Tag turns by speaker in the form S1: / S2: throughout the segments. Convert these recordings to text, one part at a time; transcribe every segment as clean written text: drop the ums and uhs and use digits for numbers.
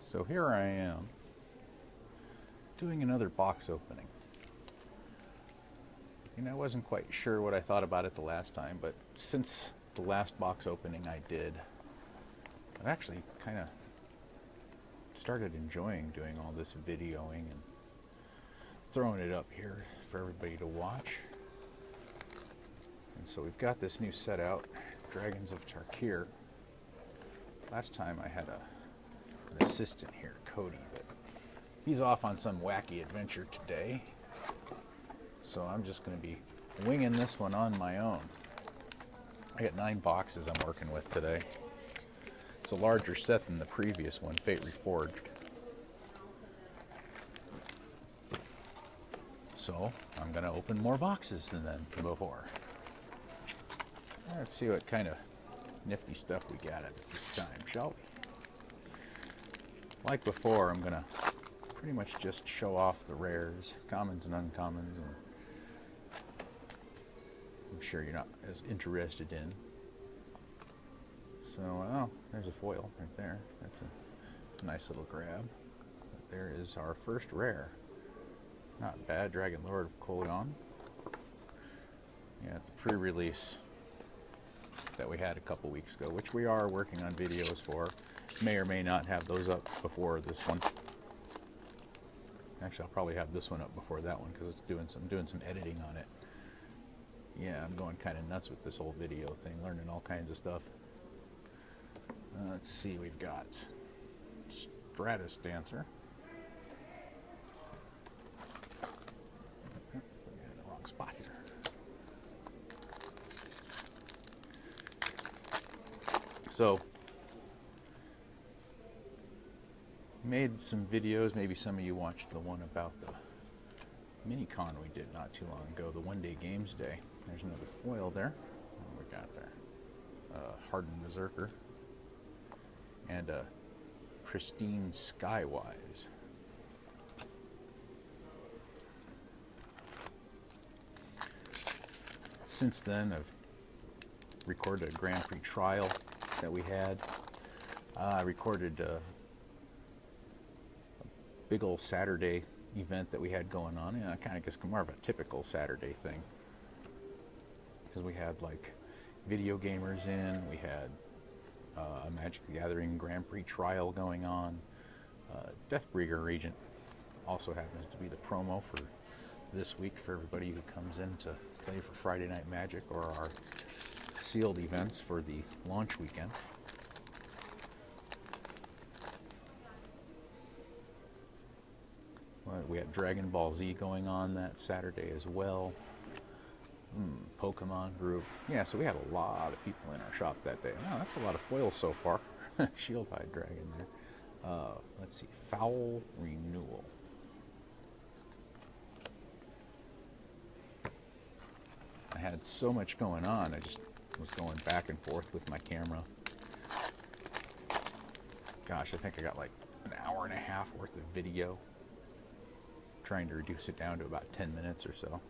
S1: So here I am doing another box opening. I wasn't quite sure what I thought about it the last time, but since the last box opening I did, I've actually kind of started enjoying doing all this videoing and throwing it up here for everybody to watch. And so we've got this new set out, Dragons of Tarkir. Last time I had an assistant here, Cody, but he's off on some wacky adventure today. So I'm just going to be winging this one on my own. I got 9 boxes I'm working with today. It's a larger set than the previous one, Fate Reforged. So I'm going to open more boxes than before. Let's see what kind of nifty stuff we got at this time, shall we? Like before, I'm going to pretty much just show off the rares, commons and uncommons, and I'm sure you're not as interested in. So, oh, there's a foil right there. That's a nice little grab. But there is our first rare. Not bad, Dragon Lord of Kolion. Yeah, the pre-release that we had a couple weeks ago, which we are working on videos for. May or may not have those up before this one. Actually, I'll probably have this one up before that one because it's doing some editing on it. Yeah, I'm going kind of nuts with this whole video thing, learning all kinds of stuff. Let's see, we've got Stratus Dancer. We're in the wrong spot here. So, made some videos, maybe some of you watched the one about the mini-con we did not too long ago, the One Day Games Day. There's another foil there. What we got there? Hardened Berserker. And a Pristine Skywise. Since then, I've recorded a Grand Prix trial that we had. I recorded a big old Saturday event that we had going on. I kind of guess more of a typical Saturday thing. Because we had like video gamers in, we had a Magic the Gathering Grand Prix trial going on. Deathbringer Regent also happens to be the promo for this week for everybody who comes in to play for Friday Night Magic or our sealed events for the launch weekend. We had Dragon Ball Z going on that Saturday as well. Pokemon group. Yeah, so we had a lot of people in our shop that day. Wow, that's a lot of foils so far. Shield-Eyed Dragon there. Let's see. Foul Renewal. I had so much going on, I just was going back and forth with my camera. Gosh, I think I got like an hour and a half worth of video. Trying to reduce it down to about 10 minutes or so.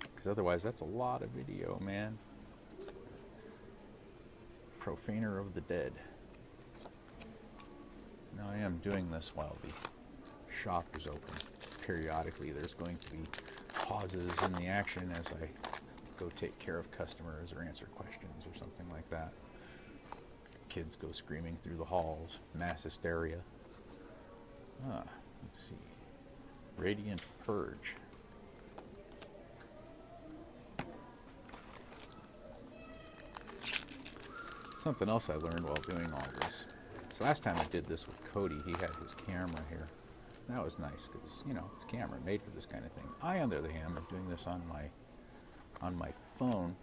S1: Because otherwise, that's a lot of video, man. Profaner of the Dead. Now, I am doing this while the shop is open. Periodically, there's going to be pauses in the action as I go take care of customers or answer questions or something like that. Kids go screaming through the halls. Mass hysteria. Let's see. Radiant Purge. Something else I learned while doing all this. So last time I did this with Cody, he had his camera here. That was nice because, it's camera made for this kind of thing. I, on the other hand, am doing this on my phone.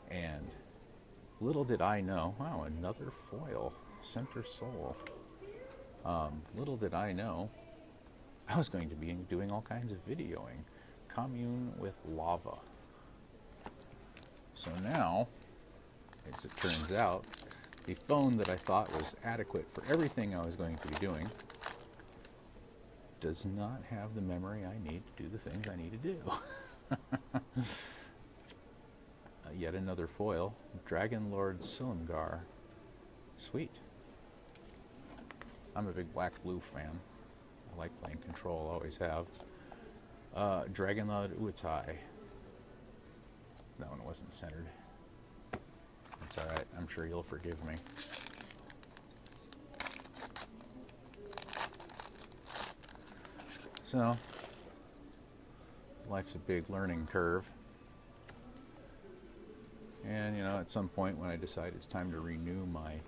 S1: And little did I know, wow, another foil, Center Soul. Little did I know, I was going to be doing all kinds of videoing. Commune with Lava. So now, as it turns out, the phone that I thought was adequate for everything I was going to be doing does not have the memory I need to do the things I need to do. Yet another foil, Dragon Lord Silumgar. Sweet. I'm a big black-blue fan. I like playing Control, always have. Dragonlord Uatai. That one wasn't centered. It's alright, I'm sure you'll forgive me. So, life's a big learning curve. And, you know, at some point when I decide it's time to renew my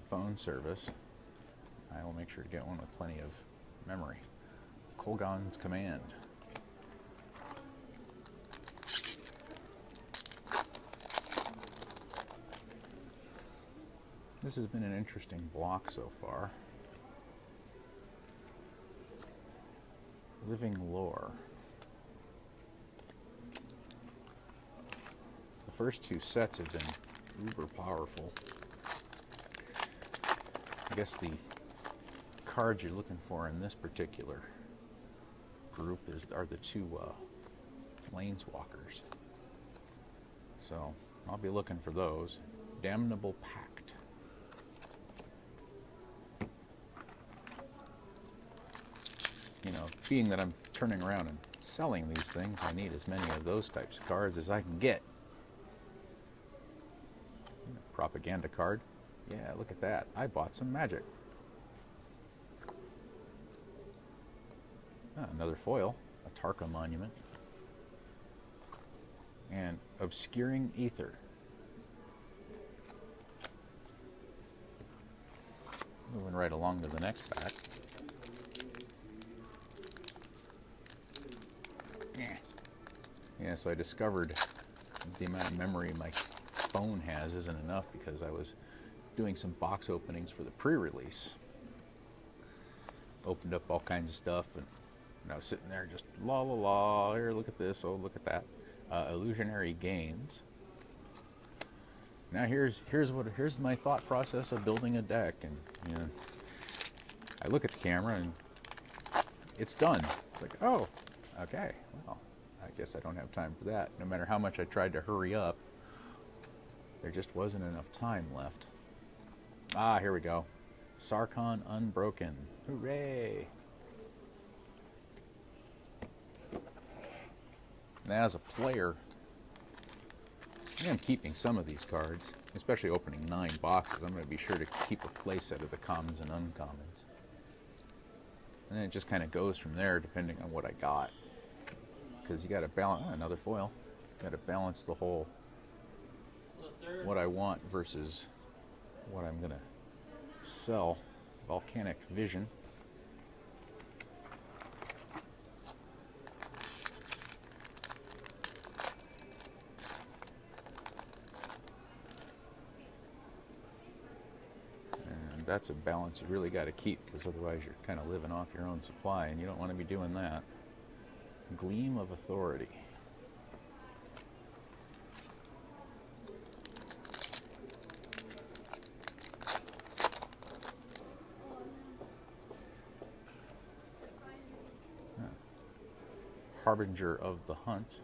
S1: phone service, I will make sure to get one with plenty of memory. Kolgon's Command. This has been an interesting block so far. Living Lore. The first two sets have been uber powerful. I guess the cards you're looking for in this particular group are the two Planeswalkers. So I'll be looking for those. Damnable Pact. You know, being that I'm turning around and selling these things, I need as many of those types of cards as I can get. Propaganda card. Yeah, look at that. I bought some magic. Another foil. A Tarkir monument. And Obscuring Ether. Moving right along to the next pack. Yeah, so I discovered the amount of memory my phone has isn't enough because I was doing some box openings for the pre-release. Opened up all kinds of stuff, and I was sitting there just la la la. Here, look at this. Oh, look at that. Illusionary Games. Now here's my thought process of building a deck, and you know, I look at the camera and it's done. It's like, oh, okay. Well, I guess I don't have time for that. No matter how much I tried to hurry up, there just wasn't enough time left. Ah, here we go. Sarkhan Unbroken. Hooray! Now, as a player, I am keeping some of these cards, especially opening 9 boxes. I'm going to be sure to keep a playset of the commons and uncommons. And then it just kind of goes from there depending on what I got. Because you got to balance, another foil, got to balance the whole, what I want versus what I'm going to sell. Volcanic Vision. And that's a balance you really got to keep, because otherwise you're kind of living off your own supply, and you don't want to be doing that. Gleam of Authority. Harbinger of the Hunt.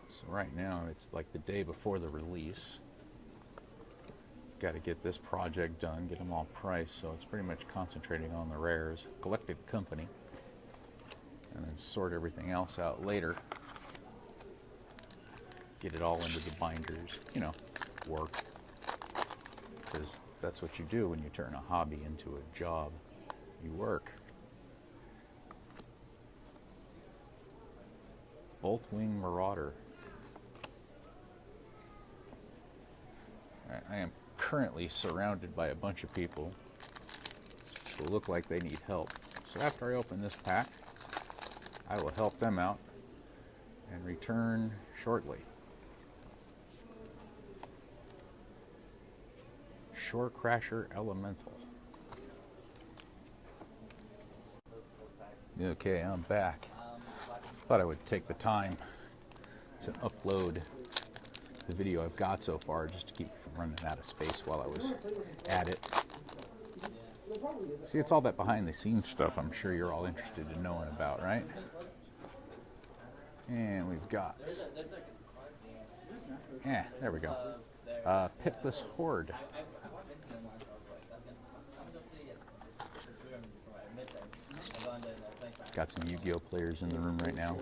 S1: So right now it's like the day before the release. Got to get this project done, get them all priced, so it's pretty much concentrating on the rares. Collected Company. And then sort everything else out later. Get it all into the binders, you know, work. Because that's what you do when you turn a hobby into a job. You work. Boltwing Marauder. I am currently surrounded by a bunch of people who look like they need help. So after I open this pack, I will help them out and return shortly. Shore Crasher Elemental. Okay, I'm back. Thought I would take the time to upload the video I've got so far just to keep me from running out of space while I was at it. See, it's all that behind-the-scenes stuff I'm sure you're all interested in knowing about, right? And we've got... there we go. Pitless Horde. Got some Yu-Gi-Oh players in the room right now.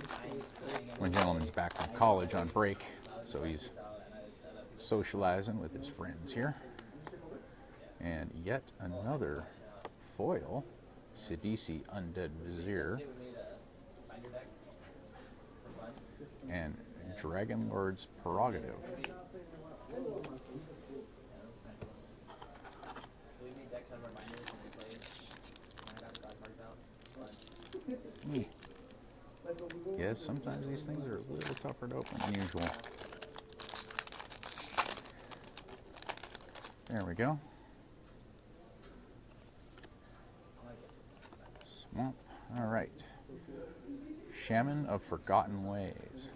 S1: One gentleman's back from college on break, so he's socializing with his friends here. And yet another foil, Sidisi Undead Vizier, and Dragon Lord's Prerogative. Yes, sometimes these things are a little tougher to open than usual. There we go. Swamp. All right. Shaman of Forgotten Ways.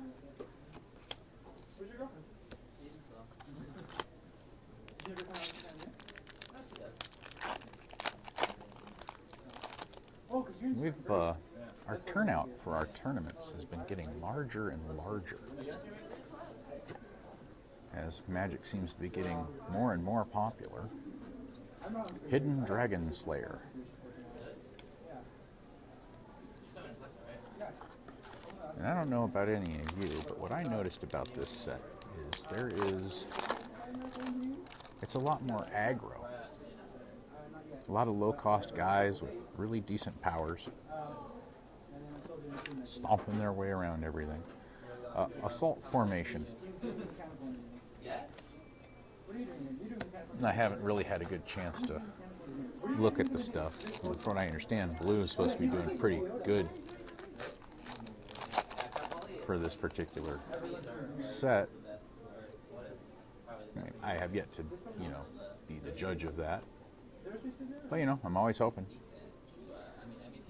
S1: We've our turnout for our tournaments has been getting larger and larger as Magic seems to be getting more and more popular. Hidden Dragon Slayer. And I don't know about any of you, but what I noticed about this set is it's a lot more aggro. A lot of low-cost guys with really decent powers, stomping their way around everything. Assault formation. I haven't really had a good chance to look at the stuff. From what I understand, blue is supposed to be doing pretty good for this particular set. I mean, I have yet to, be the judge of that. But, I'm always hoping.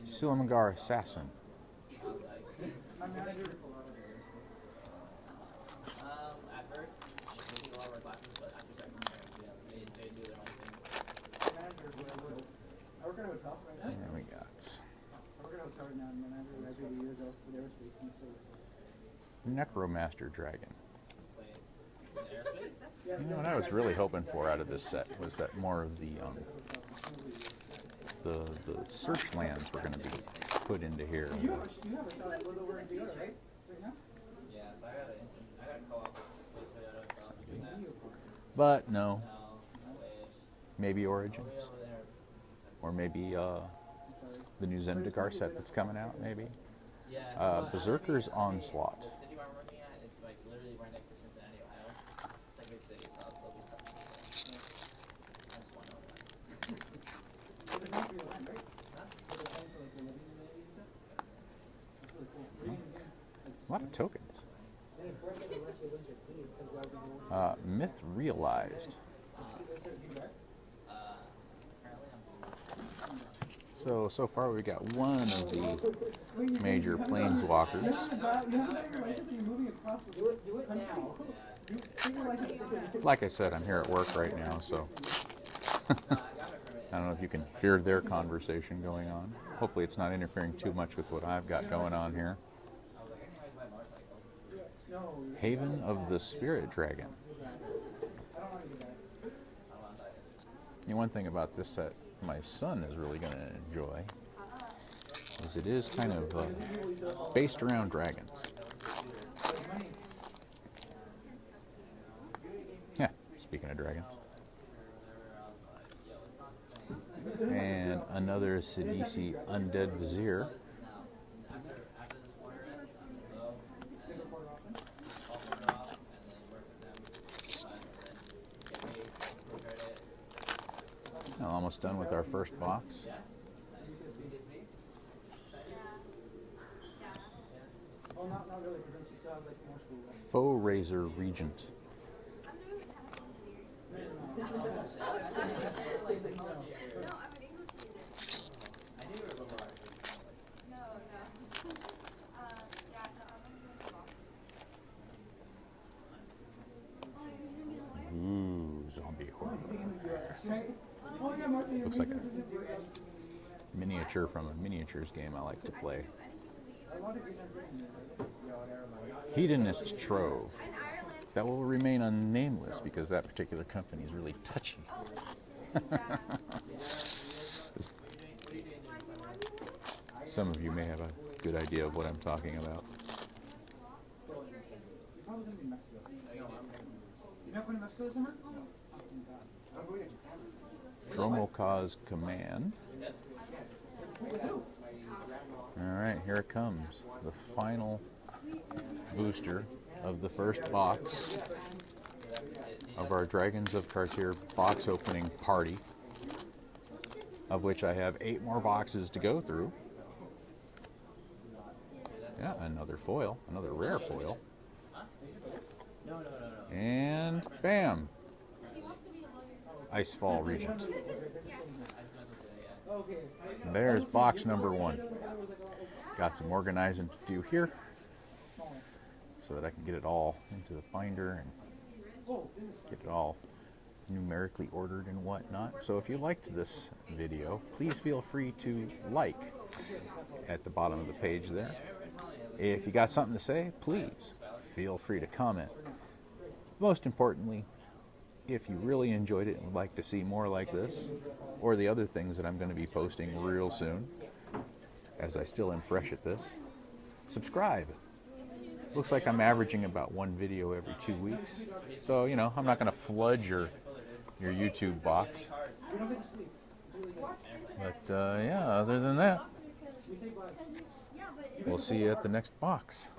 S1: Silamagar Assassin. There we got Necromaster Dragon. What I was really hoping for out of this set was that more of the search lands were going to be put into here. But no. Maybe Origins. Or maybe the new Zendikar set that's coming out, maybe. Berserker's Onslaught. A lot of tokens. Myth Realized. So far we got one of the major planeswalkers. Like I said, I'm here at work right now, so I don't know if you can hear their conversation going on. Hopefully it's not interfering too much with what I've got going on here. Haven of the Spirit Dragon. One thing about this set my son is really going to enjoy is it is kind of based around dragons. Yeah, speaking of dragons. And another Sidisi Undead Vizier. Almost done with our first box. Faux Razor Regent. Ooh, zombie horror. Looks like a miniature from a miniatures game I like to play. Hedonist's Trove. That will remain unnameless because that particular company is really touchy. Some of you may have a good idea of what I'm talking about. Dromoka's Command. Alright, here it comes. The final booster of the first box of our Dragons of Tarkir box opening party, of which I have 8 more boxes to go through. Yeah, another foil, another rare foil. And bam! Icefall Regent. There's box number 1. Got some organizing to do here so that I can get it all into the binder and get it all numerically ordered and whatnot. So if you liked this video, please feel free to like at the bottom of the page there. If you got something to say, please feel free to comment. Most importantly, if you really enjoyed it and would like to see more like this, or the other things that I'm going to be posting real soon, as I still am fresh at this, subscribe. Looks like I'm averaging about 1 video every 2 weeks. So, you know, I'm not going to flood your YouTube box. But, yeah, other than that, we'll see you at the next box.